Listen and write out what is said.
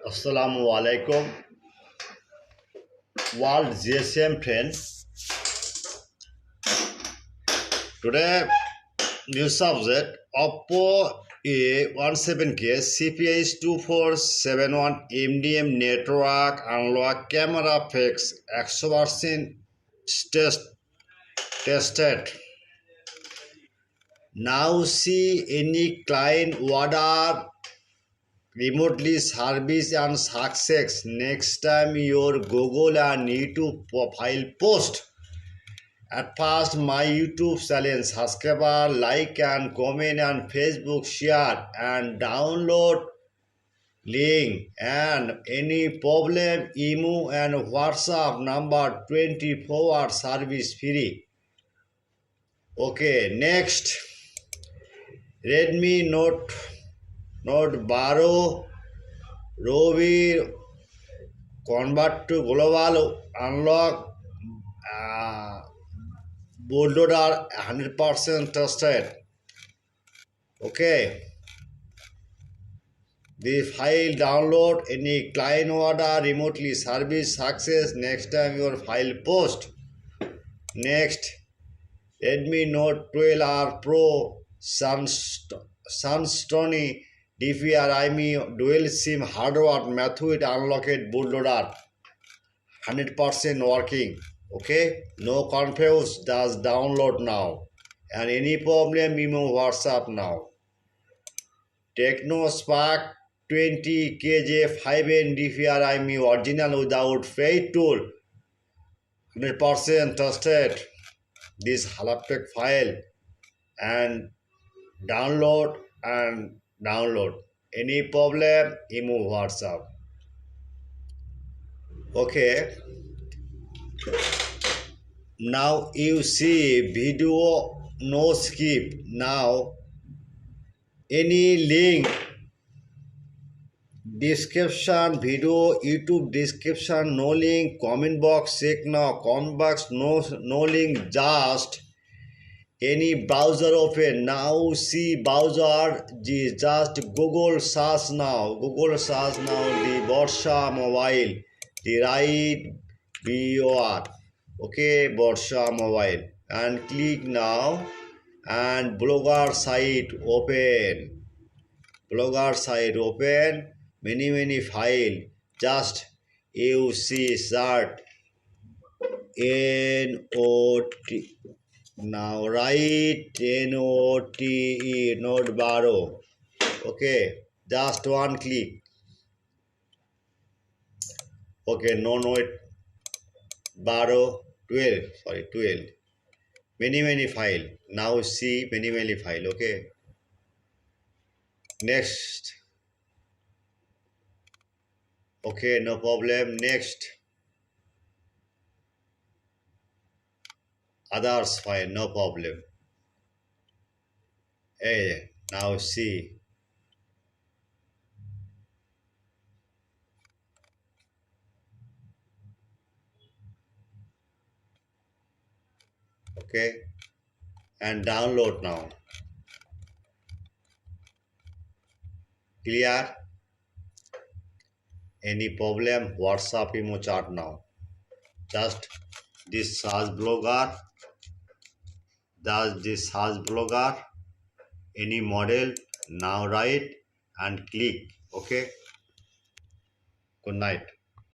Assalamu alaikum, world GSM friends. Today, new subject Oppo A17K CPS 2471 MDM network unlock camera fix 100% tested. Now see any client order remotely service and success. Next time your Google and YouTube profile post. At first my YouTube channel subscriber, like and comment and Facebook share and download link and any problem email and WhatsApp number 24-hour service free. Okay, next Redmi Note 12 Rovi convert to global unlock Bootloader 100% tested. Okay. The file download any client order remotely service success. Next time your file post. Next Redmi Note 12R Pro sunstone DPR IMEI dual SIM hardware method unlocked bootloader 100% working. Okay, no confuse, just download now and any problem email WhatsApp now. Techno Spark 20 KJ 5N DPR IMEI original without fade tool 100% trusted. This halaptek file and download any problem email WhatsApp. Okay, now you see video no skip. Now any link description video YouTube description no link, comment box check now, comment box no link, just any browser open. Now see browser just Google search now, the Borsha mobile, the right BOR. Okay, Borsha mobile and click now and blogger site open, many file, just you see start NOT. Now write NOTE Note Baro. Okay, just one click. Okay, no Note Baro 12. Many file. Now see many file. Okay. Next. Okay, no problem. Next. Others file, no problem. Hey, now see. Okay, and download now. Clear? Any problem? WhatsApp email chat now. Just this search blogger. Any model now write and click. Okay. Good night.